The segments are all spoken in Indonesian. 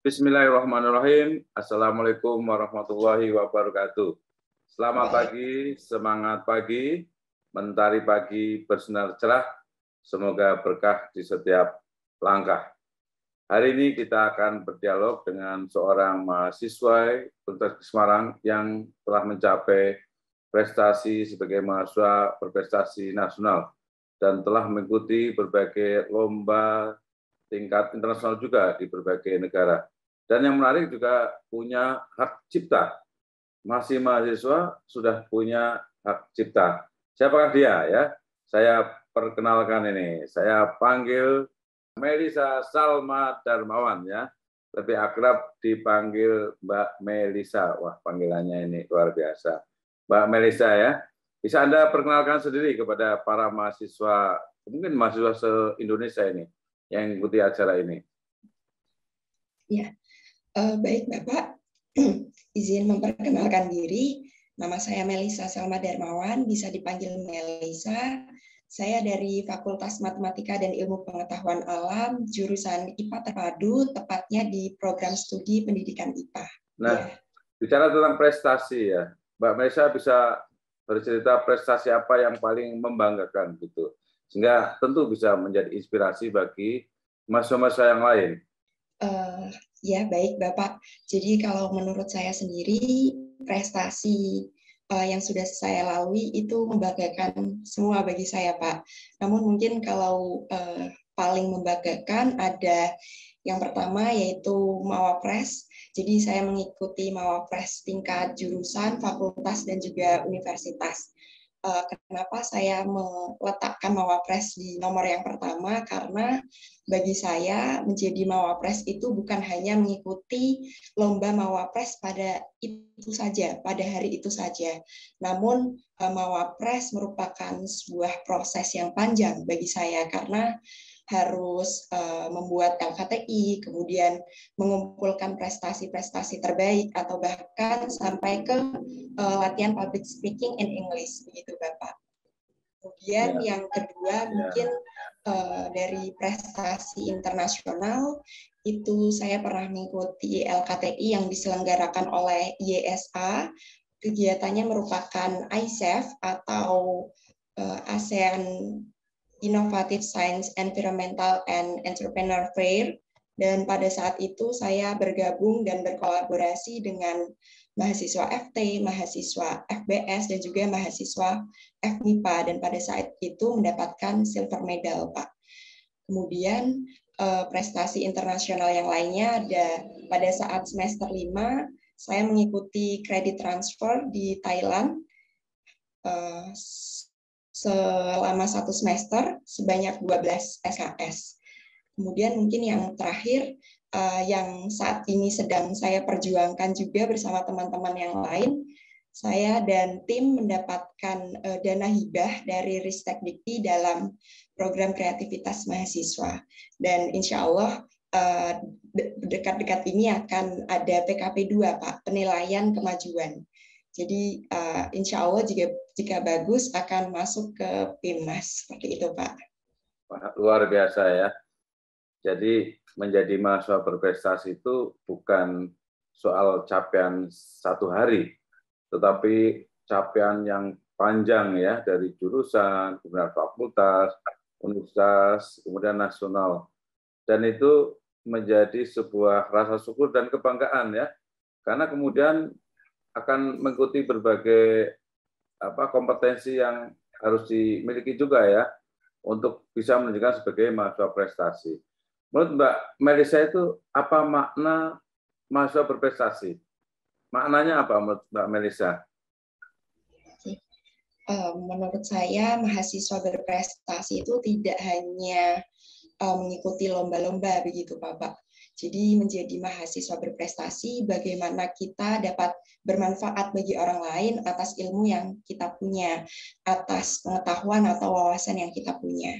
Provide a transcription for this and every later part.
Bismillahirrahmanirrahim. Assalamualaikum warahmatullahi wabarakatuh. Selamat pagi, semangat pagi, mentari pagi bersinar cerah. Semoga berkah di setiap langkah. Hari ini kita akan berdialog dengan seorang mahasiswa Universitas Semarang yang telah mencapai prestasi sebagai mahasiswa berprestasi nasional dan telah mengikuti berbagai lomba tingkat internasional juga di berbagai negara. Dan yang menarik juga punya hak cipta. Masih mahasiswa sudah punya hak cipta. Siapakah dia ya? Saya perkenalkan ini. Saya panggil Melisa Salma Darmawan ya. Lebih akrab dipanggil Mbak Melisa. Wah, panggilannya ini luar biasa. Mbak Melisa ya. Bisa Anda perkenalkan sendiri kepada para mahasiswa, mungkin mahasiswa se-Indonesia ini yang mengikuti acara ini. Ya. Baik Bapak, izin memperkenalkan diri. Nama saya Melisa Salma Darmawan, bisa dipanggil Melisa. Saya dari Fakultas Matematika dan Ilmu Pengetahuan Alam, jurusan IPA terpadu, tepatnya di program studi pendidikan IPA. Nah, bicara tentang prestasi ya, Mbak Melisa bisa bercerita prestasi apa yang paling membanggakan gitu, sehingga tentu bisa menjadi inspirasi bagi mahasiswa yang lain. Ya, baik Bapak. Jadi kalau menurut saya sendiri, prestasi yang sudah saya lalui itu membanggakan semua bagi saya, Pak. Namun mungkin kalau paling membanggakan ada yang pertama yaitu Mawapres. Jadi saya mengikuti Mawapres tingkat jurusan, fakultas, dan juga universitas. Kenapa saya meletakkan Mawapres di nomor yang pertama? Karena bagi saya menjadi Mawapres itu bukan hanya mengikuti lomba Mawapres pada itu saja, pada hari itu saja. Namun Mawapres merupakan sebuah proses yang panjang bagi saya karena harus membuat LKTI, kemudian mengumpulkan prestasi-prestasi terbaik, atau bahkan sampai ke latihan public speaking in English, begitu Bapak. Kemudian yang kedua mungkin dari prestasi internasional, itu saya pernah mengikuti LKTI yang diselenggarakan oleh IESA. Kegiatannya merupakan ISEF atau ASEAN Innovative Science, Environmental, and Entrepreneur Fair. Dan pada saat itu saya bergabung dan berkolaborasi dengan mahasiswa FT, mahasiswa FBS, dan juga mahasiswa FMIPA. Dan pada saat itu mendapatkan silver medal, Pak. Kemudian prestasi internasional yang lainnya ada pada saat semester 5, saya mengikuti credit transfer di Thailand selama 1 semester sebanyak 12 SKS. Kemudian mungkin yang terakhir yang saat ini sedang saya perjuangkan juga bersama teman-teman yang lain, saya dan tim mendapatkan dana hibah dari Ristekdikti dalam program kreativitas mahasiswa. Dan insya Allah dekat-dekat ini akan ada PKP 2, Pak, penilaian kemajuan. Jadi insya Allah jika bagus akan masuk ke PIMNAS, seperti itu Pak. Luar biasa ya. Jadi menjadi mahasiswa berprestasi itu bukan soal capaian 1 hari, tetapi capaian yang panjang ya, dari jurusan, kemudian fakultas, universitas, kemudian nasional. Dan itu menjadi sebuah rasa syukur dan kebanggaan ya, karena kemudian akan mengikuti berbagai kompetensi yang harus dimiliki juga ya, untuk bisa menunjukkan sebagai mahasiswa prestasi. Menurut Mbak Melisa itu apa makna mahasiswa berprestasi? Maknanya apa menurut Mbak Melisa? Menurut saya mahasiswa berprestasi itu tidak hanya mengikuti lomba-lomba begitu Bapak. Jadi menjadi mahasiswa berprestasi bagaimana kita dapat bermanfaat bagi orang lain atas ilmu yang kita punya, atas pengetahuan atau wawasan yang kita punya.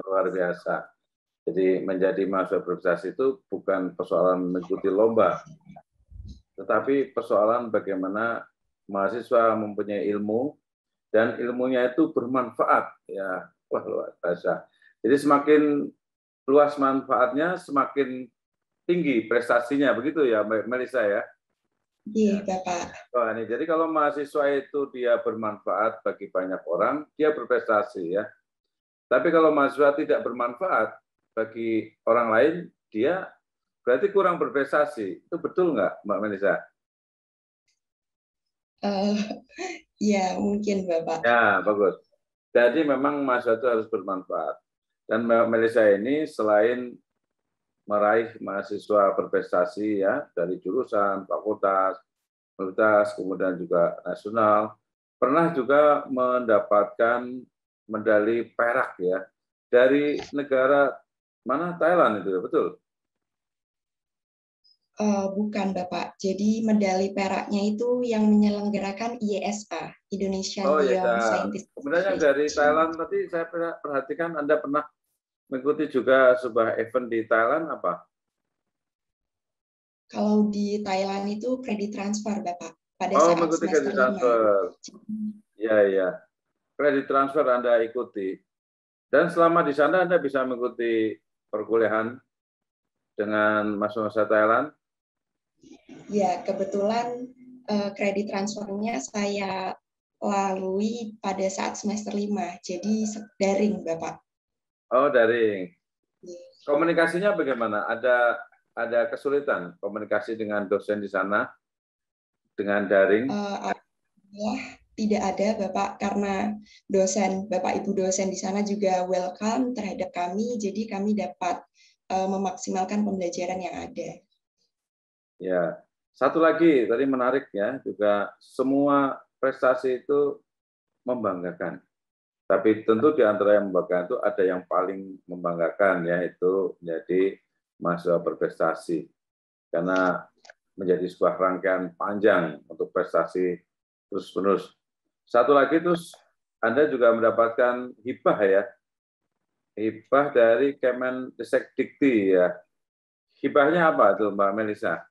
Luar biasa. Jadi menjadi mahasiswa berprestasi itu bukan persoalan mengikuti lomba, tetapi persoalan bagaimana mahasiswa mempunyai ilmu dan ilmunya itu bermanfaat. Ya, wah luar biasa. Jadi semakin luas manfaatnya, semakin tinggi prestasinya, begitu ya Mbak Melisa ya? Iya, Bapak. Wah, ini jadi kalau mahasiswa itu dia bermanfaat bagi banyak orang, dia berprestasi ya. Tapi kalau mahasiswa tidak bermanfaat bagi orang lain, dia berarti kurang berprestasi. Itu betul nggak, Mbak Melisa? Eh, ya, mungkin Bapak. Ya, bagus. Jadi memang mahasiswa itu harus bermanfaat. Dan Mbak Melisa ini selain meraih mahasiswa berprestasi ya dari jurusan, fakultas, universitas, kemudian juga nasional, pernah juga mendapatkan medali perak ya dari negara mana, Thailand itu ya, betul? Bukan Bapak. Jadi medali peraknya itu yang menyelenggarakan IYSA, Oh Indonesian ya, Young Scientist kemudian yang dari Association. Thailand tadi saya perhatikan Anda pernah mengikuti juga sebuah event di Thailand apa? Kalau di Thailand itu kredit transfer Bapak pada Oh, saat mengikuti semester kredit 5. transfer. Ya, ya. Kredit transfer Anda ikuti. Dan selama di sana Anda bisa mengikuti perkuliahan dengan masa-masa Thailand. Ya, kebetulan kredit transfernya saya lalui pada saat semester 5. Jadi daring Bapak. Oh, daring. Komunikasinya bagaimana? Ada kesulitan komunikasi dengan dosen di sana dengan daring? Ya, tidak ada Bapak karena Bapak Ibu dosen di sana juga welcome terhadap kami, jadi kami dapat memaksimalkan pembelajaran yang ada. Ya, satu lagi tadi menarik ya, juga semua prestasi itu membanggakan. Tapi tentu di antara yang membanggakan itu ada yang paling membanggakan, yaitu menjadi mahasiswa berprestasi. Karena menjadi sebuah rangkaian panjang untuk prestasi terus-menerus. Satu lagi terus Anda juga mendapatkan hibah ya, hibah dari Kemendikti ya. Hibahnya apa tuh Mbak Melisa?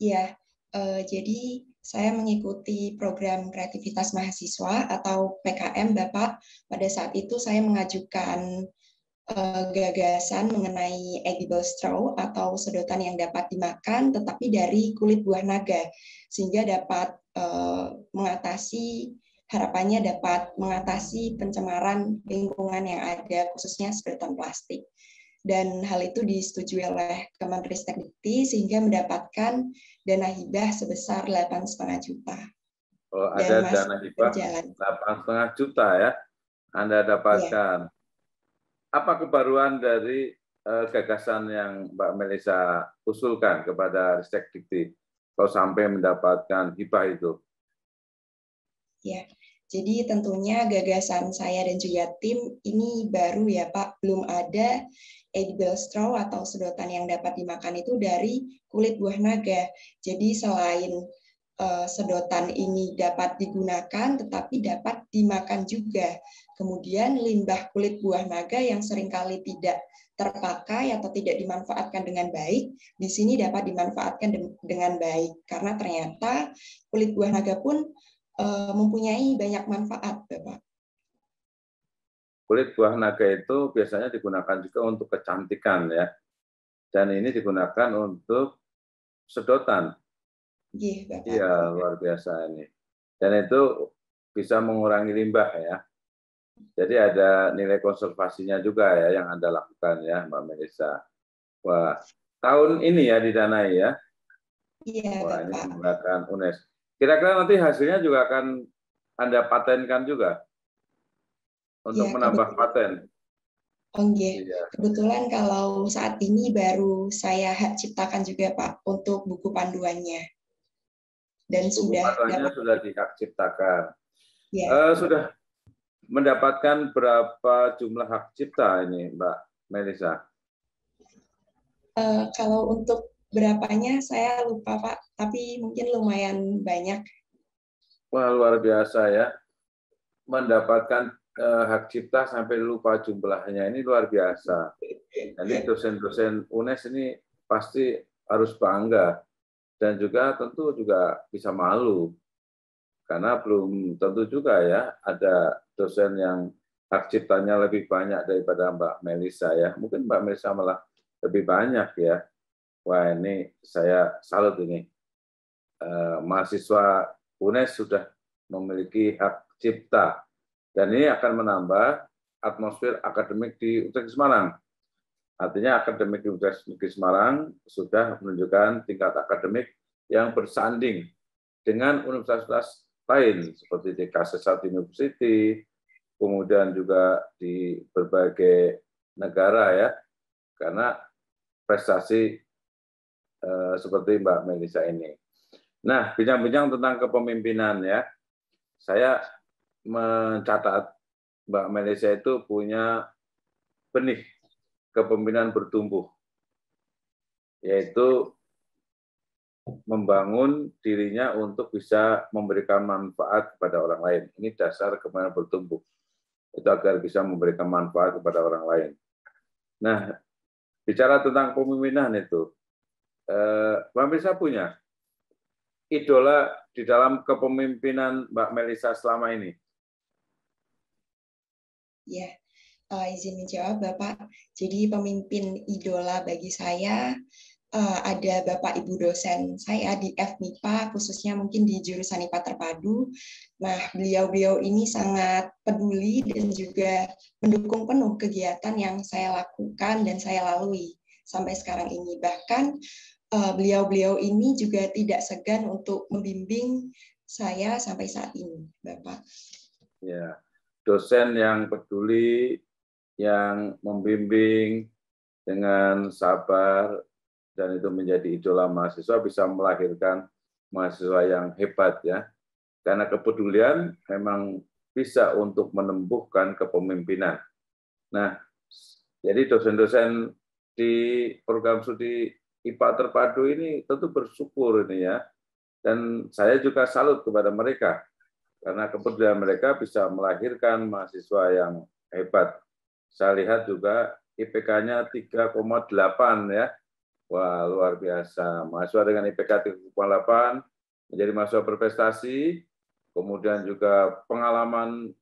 Ya, jadi saya mengikuti program kreativitas mahasiswa atau PKM Bapak. Pada saat itu saya mengajukan gagasan mengenai edible straw atau sedotan yang dapat dimakan tetapi dari kulit buah naga sehingga dapat harapannya dapat mengatasi pencemaran lingkungan yang ada khususnya sedotan plastik. Dan hal itu disetujui oleh Kemenristekdikti sehingga mendapatkan dana hibah sebesar 8,5 juta. Oh, Dan ada masih dana hibah berjalan. 8,5 juta ya Anda Ya. dapatkan. Apa kebaruan dari gagasan yang Mbak Melisa usulkan kepada Ristek Dikti kalau sampai mendapatkan hibah itu? Ya, jadi tentunya gagasan saya dan juga tim ini baru ya Pak, belum ada edible straw atau sedotan yang dapat dimakan itu dari kulit buah naga. Jadi selain sedotan ini dapat digunakan, tetapi dapat dimakan juga. Kemudian limbah kulit buah naga yang seringkali tidak terpakai atau tidak dimanfaatkan dengan baik, di sini dapat dimanfaatkan dengan baik. Karena ternyata kulit buah naga pun mempunyai banyak manfaat, Bapak. Kulit buah naga itu biasanya digunakan juga untuk kecantikan ya. Dan ini digunakan untuk sedotan. Bapak. Iya, luar biasa ini. Dan itu bisa mengurangi limbah ya. Jadi ada nilai konservasinya juga ya yang Anda lakukan ya, Mbak Melisa. Wah, tahun ini ya didanai ya. Iya, Wah, ini Bapak. menggunakan UNES. Kira-kira nanti hasilnya juga akan Anda patenkan juga untuk Ya, menambah paten. Iya. kebetulan kalau saat ini baru saya ciptakan juga Pak untuk buku panduannya dan Buku sudah panduannya dapat sudah diciptakan. ya. Sudah mendapatkan berapa jumlah hak cipta ini, Mbak Melisa? Kalau untuk berapanya saya lupa Pak, tapi mungkin lumayan banyak. Wah, luar biasa ya. Mendapatkan hak cipta sampai lupa jumlahnya, ini luar biasa. Jadi dosen-dosen UNES ini pasti harus bangga dan juga tentu juga bisa malu karena belum tentu juga ya ada dosen yang hak ciptanya lebih banyak daripada Mbak Melisa ya. Mungkin Mbak Melisa malah lebih banyak ya. Wah, ini saya salut ini. Mahasiswa UNES sudah memiliki hak cipta, dan ini akan menambah atmosfer akademik di Universitas Semarang. Artinya akademik di Universitas Negeri Semarang sudah menunjukkan tingkat akademik yang bersanding dengan universitas lain seperti di Kasesat University, kemudian juga di berbagai negara ya, karena prestasi seperti Mbak Melisa ini. Nah, bincang-bincang tentang kepemimpinan ya, saya mencatat Mbak Melisa itu punya benih kepemimpinan bertumbuh, yaitu membangun dirinya untuk bisa memberikan manfaat kepada orang lain. Ini dasar kepemimpinan bertumbuh, itu agar bisa memberikan manfaat kepada orang lain. Nah, bicara tentang kepemimpinan itu, Mbak Melisa punya idola di dalam kepemimpinan Mbak Melisa selama ini? Ya, izin menjawab Bapak. Jadi pemimpin idola bagi saya ada Bapak Ibu dosen saya di FMIPA, khususnya mungkin di jurusan IPA Terpadu. Nah, beliau-beliau ini sangat peduli dan juga mendukung penuh kegiatan yang saya lakukan dan saya lalui sampai sekarang ini. Bahkan beliau-beliau ini juga tidak segan untuk membimbing saya sampai saat ini, Bapak. Ya, dosen yang peduli, yang membimbing dengan sabar, dan itu menjadi idola mahasiswa, bisa melahirkan mahasiswa yang hebat ya. Karena kepedulian memang bisa untuk menumbuhkan kepemimpinan. Nah, jadi dosen-dosen di program studi IPA Terpadu ini tentu bersyukur ini ya. Dan saya juga salut kepada mereka, karena kepedulian mereka bisa melahirkan mahasiswa yang hebat. Saya lihat juga IPK-nya 3,8 ya. Wah, luar biasa. Mahasiswa dengan IPK 3,8 menjadi mahasiswa berprestasi, kemudian juga pengalaman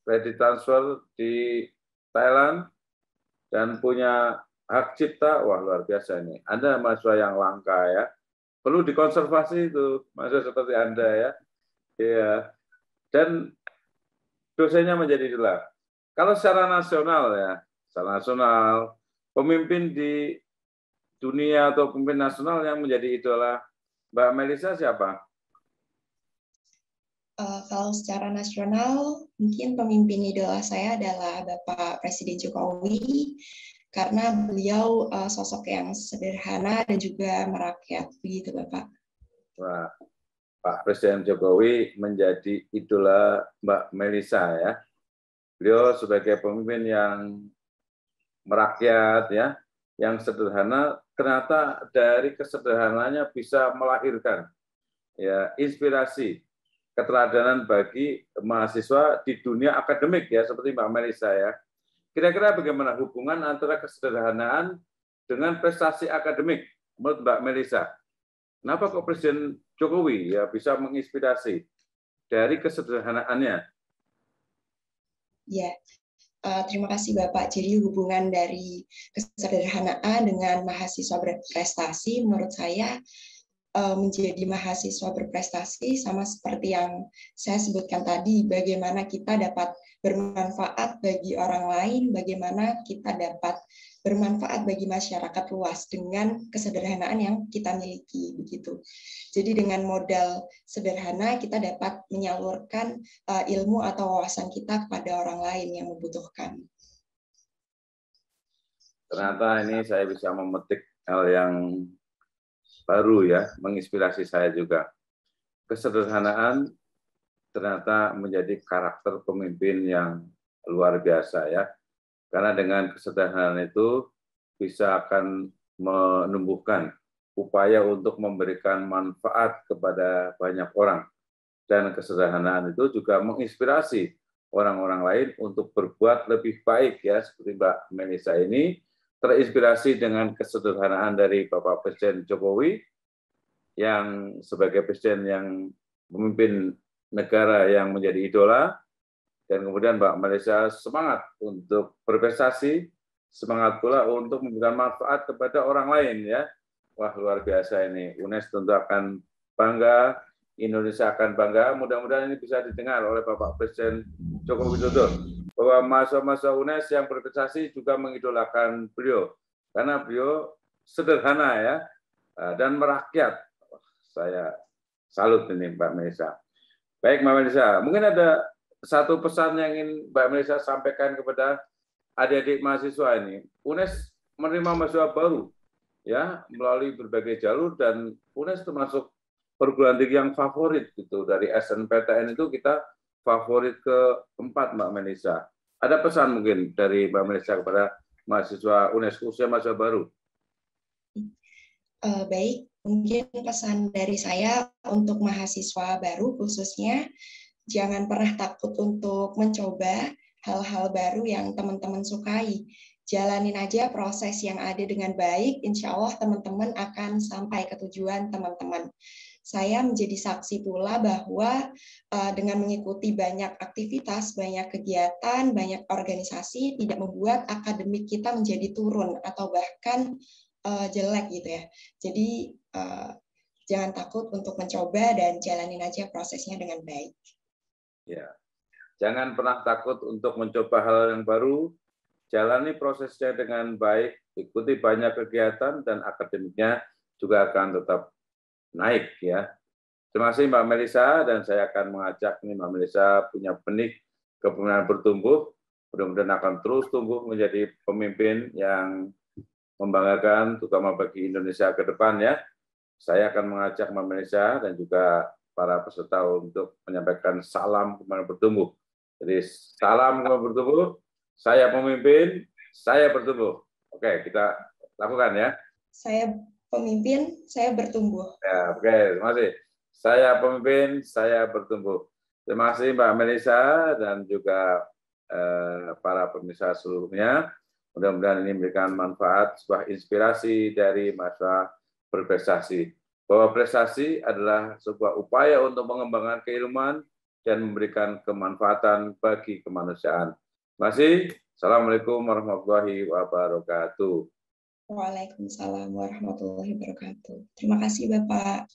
kredit transfer di Thailand, dan punya hak cipta. Wah, luar biasa ini. Anda mahasiswa yang langka ya. Perlu dikonservasi itu, mahasiswa seperti Anda ya. Iya. Dan dosennya menjadi idola. Kalau secara nasional ya, secara nasional, pemimpin di dunia atau pemimpin nasional yang menjadi idola Mbak Melisa siapa? Kalau secara nasional, mungkin pemimpin idola saya adalah Bapak Presiden Jokowi, karena beliau sosok yang sederhana dan juga merakyat, begitu Bapak. Wah, Pak Presiden Jokowi menjadi idola Mbak Melisa ya. Beliau sebagai pemimpin yang merakyat ya, yang sederhana, ternyata dari kesederhananya bisa melahirkan ya inspirasi, keteladanan bagi mahasiswa di dunia akademik ya, seperti Mbak Melisa ya. Kira-kira bagaimana hubungan antara kesederhanaan dengan prestasi akademik menurut Mbak Melisa? Kenapa kok Presiden Jokowi ya bisa menginspirasi dari kesederhanaannya? Ya, terima kasih Bapak. Jadi hubungan dari kesederhanaan dengan mahasiswa berprestasi menurut saya menjadi mahasiswa berprestasi sama seperti yang saya sebutkan tadi, bagaimana kita dapat bermanfaat bagi orang lain, bagaimana kita dapat bermanfaat bagi masyarakat luas dengan kesederhanaan yang kita miliki, begitu. Jadi dengan modal sederhana kita dapat menyalurkan ilmu atau wawasan kita kepada orang lain yang membutuhkan. Ternyata ini saya bisa memetik hal yang baru ya, menginspirasi saya juga. Kesederhanaan ternyata menjadi karakter pemimpin yang luar biasa ya. Karena dengan kesederhanaan itu bisa akan menumbuhkan upaya untuk memberikan manfaat kepada banyak orang. Dan kesederhanaan itu juga menginspirasi orang-orang lain untuk berbuat lebih baik ya, seperti Mbak Melisa ini terinspirasi dengan kesederhanaan dari Bapak Presiden Jokowi yang sebagai presiden yang memimpin negara yang menjadi idola, dan kemudian Mbak Melisa semangat untuk berprestasi, semangat pula untuk memberikan manfaat kepada orang lain ya. Wah, luar biasa ini. UNES tentu akan bangga, Indonesia akan bangga. Mudah-mudahan ini bisa didengar oleh Bapak Presiden Joko Widodo bahwa mahasiswa-mahasiswa UNES yang berprestasi juga mengidolakan beliau karena beliau sederhana ya dan merakyat. Saya salut ini Mbak Melisa. Baik Mbak Melisa, mungkin ada satu pesan yang ingin Mbak Melisa sampaikan kepada adik-adik mahasiswa ini. UNES menerima mahasiswa baru ya melalui berbagai jalur dan UNES termasuk perguruan tinggi yang favorit gitu dari SNPTN itu kita favorit keempat Mbak Melisa. Ada pesan mungkin dari Mbak Melisa kepada mahasiswa UNES khususnya mahasiswa baru? Baik, mungkin pesan dari saya untuk mahasiswa baru khususnya jangan pernah takut untuk mencoba hal-hal baru yang teman-teman sukai. Jalanin aja proses yang ada dengan baik, insya Allah teman-teman akan sampai ke tujuan teman-teman. Saya menjadi saksi pula bahwa dengan mengikuti banyak aktivitas, banyak kegiatan, banyak organisasi tidak membuat akademik kita menjadi turun atau bahkan jelek gitu ya. Jadi jangan takut untuk mencoba dan jalanin aja prosesnya dengan baik. Ya, jangan pernah takut untuk mencoba hal yang baru. Jalani prosesnya dengan baik, ikuti banyak kegiatan dan akademiknya juga akan tetap naik ya. Terima kasih Mbak Melisa dan saya akan mengajak nih Mbak Melisa punya benih kepemimpinan bertumbuh. Mudah-mudahan akan terus tumbuh menjadi pemimpin yang membanggakan terutama bagi Indonesia ke depan ya. Saya akan mengajak Mbak Melisa dan juga para peserta untuk menyampaikan salam kepemimpinan bertumbuh. Jadi salam kepemimpinan bertumbuh. Saya pemimpin, saya bertumbuh. Oke, kita lakukan ya. Saya pemimpin, saya bertumbuh. Ya, oke, terima kasih. Saya pemimpin, saya bertumbuh. Terima kasih Mbak Melisa dan juga para pemirsa seluruhnya. Mudah-mudahan ini memberikan manfaat, sebuah inspirasi dari mahasiswa berprestasi. Bahwa prestasi adalah sebuah upaya untuk mengembangkan keilmuan dan memberikan kemanfaatan bagi kemanusiaan. Terima kasih. Assalamualaikum warahmatullahi wabarakatuh. Waalaikumsalam warahmatullahi wabarakatuh. Terima kasih Bapak.